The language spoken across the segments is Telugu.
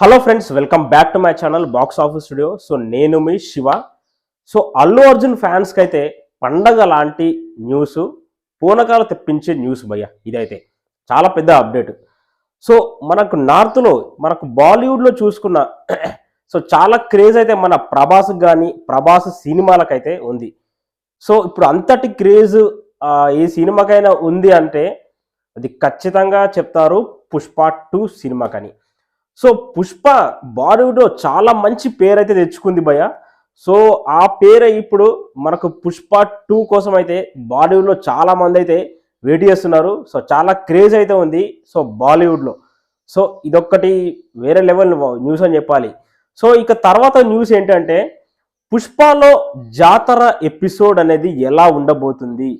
Hello friends, welcome back to my channel box office studio. So నేను మీ శివ. సో అల్లు అర్జున్ ఫ్యాన్స్కి అయితే పండగ లాంటి న్యూస్, పూనకాలు తెప్పించే న్యూస్ భయ్య. ఇదైతే చాలా పెద్ద అప్డేట్. సో మనకు నార్త్లో, మనకు బాలీవుడ్లో చూసుకున్న సో చాలా క్రేజ్ అయితే మన ప్రభాస్ కానీ, ప్రభాస్ సినిమాలకైతే ఉంది. సో ఇప్పుడు అంతటి క్రేజ్ ఏ సినిమాకైనా ఉంది అంటే అది ఖచ్చితంగా చెప్తారు పుష్ప 2 సినిమాకని. సో పుష్ప బాలీవుడ్లో చాలా మంచి పేరు అయితే తెచ్చుకుంది భయ్య. సో ఆ పేరు ఇప్పుడు మనకు పుష్ప 2 కోసం అయితే బాలీవుడ్లో చాలా మంది అయితే వెయిట్ చేస్తున్నారు. సో చాలా క్రేజ్ అయితే ఉంది సో బాలీవుడ్లో. సో ఇదొక్కటి వేరే లెవెల్ న్యూస్ అని చెప్పాలి. సో ఇక తర్వాత న్యూస్ ఏంటంటే పుష్పలో జాతర ఎపిసోడ్ అనేది ఎలా ఉండబోతుంది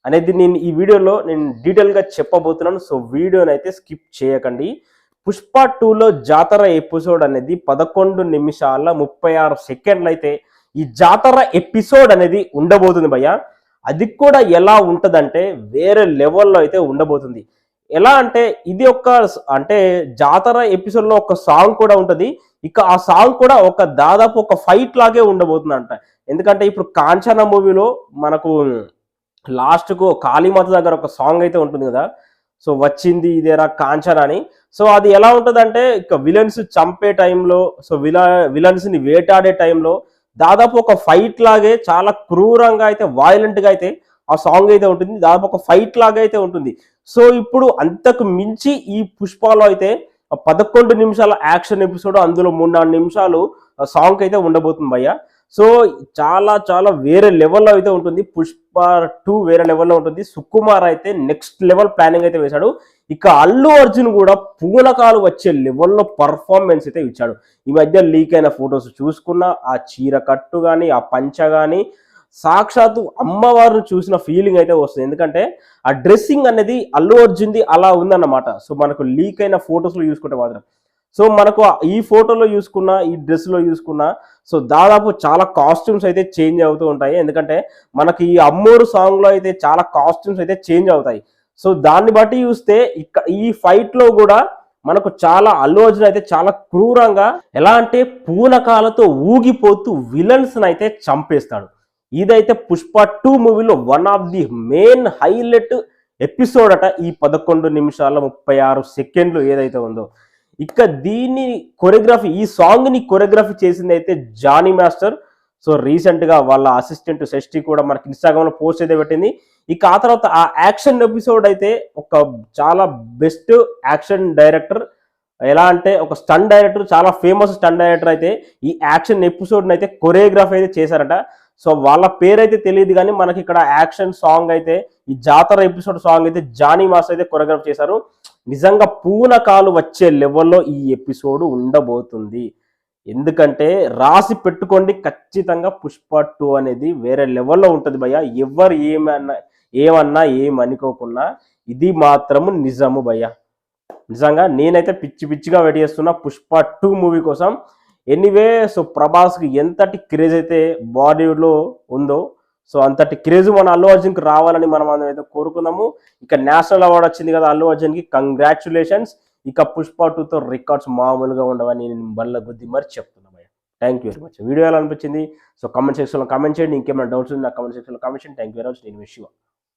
అనేది నేను ఈ వీడియోలో డీటెయిల్గా చెప్పబోతున్నాను. సో వీడియోని అయితే స్కిప్ చేయకండి. పుష్ప 2లో జాతర ఎపిసోడ్ అనేది 11 నిమిషాల 36 సెకండ్లు అయితే ఈ జాతర ఎపిసోడ్ అనేది ఉండబోతుంది భయ్య. అది కూడా ఎలా ఉంటుందంటే వేరే లెవెల్లో అయితే ఉండబోతుంది. ఎలా అంటే ఇది అంటే జాతర ఎపిసోడ్లో ఒక సాంగ్ కూడా ఉంటుంది. ఇక ఆ సాంగ్ కూడా దాదాపు ఒక ఫైట్ లాగే ఉండబోతుంది అంట. ఎందుకంటే ఇప్పుడు కాంచన మూవీలో మనకు లాస్ట్కు కాళీమాత దగ్గర ఒక సాంగ్ అయితే ఉంటుంది కదా, సో వచ్చింది ఇదేరా కాంచన అని. సో అది ఎలా ఉంటుందంటే ఇక విలన్స్ చంపే టైంలో, సో విలన్స్ని వేటాడే టైంలో దాదాపు ఒక ఫైట్ లాగే చాలా క్రూరంగా అయితే వైలెంట్గా అయితే ఆ సాంగ్ అయితే ఉంటుంది. దాదాపు ఒక ఫైట్ లాగా అయితే ఉంటుంది. సో ఇప్పుడు అంతకు మించి ఈ పుష్పలో అయితే 11 నిమిషాల యాక్షన్ ఎపిసోడ్, అందులో 3-4 నిమిషాలు సాంగ్ అయితే ఉండబోతుంది భయ్య. సో చాలా చాలా వేరే లెవెల్లో అయితే ఉంటుంది. పుష్ప 2 వేరే లెవెల్లో ఉంటుంది. సుకుమార్ అయితే నెక్స్ట్ లెవెల్ ప్లానింగ్ అయితే వేశాడు. ఇక అల్లు అర్జున్ కూడా పూనకాలు వచ్చే లెవెల్లో పర్ఫార్మెన్స్ అయితే ఇచ్చాడు. ఈ మధ్య లీక్ అయిన ఫొటోస్ చూసుకున్నా ఆ చీర కట్టు కానీ, ఆ పంచ కానీ సాక్షాత్తు అమ్మవారిని చూసిన ఫీలింగ్ అయితే వస్తుంది. ఎందుకంటే ఆ డ్రెస్సింగ్ అనేది అల్లు అర్జున్ది అలా ఉందన్నమాట. సో మనకు లీక్ అయిన ఫొటోస్లో చూసుకుంటే మాత్రం, సో మనకు ఈ ఫోటోలో చూసుకున్నా, ఈ డ్రెస్లో చూసుకున్నా, సో దాదాపు చాలా కాస్ట్యూమ్స్ అయితే చేంజ్ అవుతూ ఉంటాయి. ఎందుకంటే మనకి ఈ అమ్మోరు సాంగ్లో అయితే చాలా కాస్ట్యూమ్స్ అయితే చేంజ్ అవుతాయి. సో దాన్ని బట్టి చూస్తే ఈ ఫైట్లో కూడా మనకు చాలా అల్లు అర్జున్ అయితే చాలా క్రూరంగా, ఎలా అంటే పూనకాలతో ఊగిపోతూ విలన్స్ అయితే చంపేస్తాడు. ఇదైతే పుష్ప 2 మూవీలో one of the main highlight episode అట. ఈ 11 నిమిషాల 36 సెకండ్లు ఏదైతే ఉందో, ఇక దీన్ని కొరియోగ్రఫీ, ఈ సాంగ్ని కొరియోగ్రఫీ చేసింది అయితే జానీ మాస్టర్. సో రీసెంట్గా వాళ్ళ అసిస్టెంట్ షష్ఠి కూడా మనకి ఇన్స్టాగ్రామ్లో పోస్ట్ అయితే పెట్టింది. ఇక ఆ తర్వాత ఆ యాక్షన్ ఎపిసోడ్ అయితే చాలా బెస్ట్ యాక్షన్ డైరెక్టర్, ఎలా అంటే ఒక స్టన్ డైరెక్టర్, చాలా ఫేమస్ స్టన్ డైరెక్టర్ అయితే ఈ యాక్షన్ ఎపిసోడ్ని అయితే కొరియోగ్రఫీ అయితే చేశారట. సో వాళ్ళ పేరైతే తెలియదు కానీ మనకి ఇక్కడ యాక్షన్ సాంగ్ అయితే, ఈ జాతర ఎపిసోడ్ సాంగ్ అయితే జానీ మాస్టర్ అయితే కొరియోగ్రఫీ చేశారు. నిజంగా పూనకాలు వచ్చే లెవెల్లో ఈ ఎపిసోడ్ ఉండబోతుంది. ఎందుకంటే రాసి పెట్టుకోండి, ఖచ్చితంగా పుష్ప 2 అనేది వేరే లెవెల్లో ఉంటుంది భయ్య. ఎవరు ఏమన్నా ఏమనుకోకున్నా ఇది మాత్రము నిజము భయ్య. నిజంగా నేనైతే పిచ్చిగా వెయిట్ చేస్తున్నా పుష్ప 2 మూవీ కోసం. ఎనీవే, సో ప్రభాస్కి ఎంతటి క్రేజ్ అయితే బాలీవుడ్లో ఉందో, సో అంతటి క్రేజ్ మన అల్లు అర్జున్కి రావాలని మనం అయితే కోరుకుందాము. ఇక నేషనల్ అవార్డు వచ్చింది కదా అల్లు అర్జున్కి, కంగ్రాచులేషన్స్. ఇక పుష్ప 2తో రికార్డ్స్ మామూలుగా ఉండవని నేను బల్ల గుద్ది మరి చెప్తున్నా భయ్య. Thank you very much. Video ఎలా అనిపించింది సో కామెంట్ సెక్షన్లో కామెంట్ చేయండి. ఇంకేమైనా డౌట్స్ ఉంది నా కామెంట్ సెక్షన్లో కామెంట్ చేయండి. Thank you very much. నేను శివ.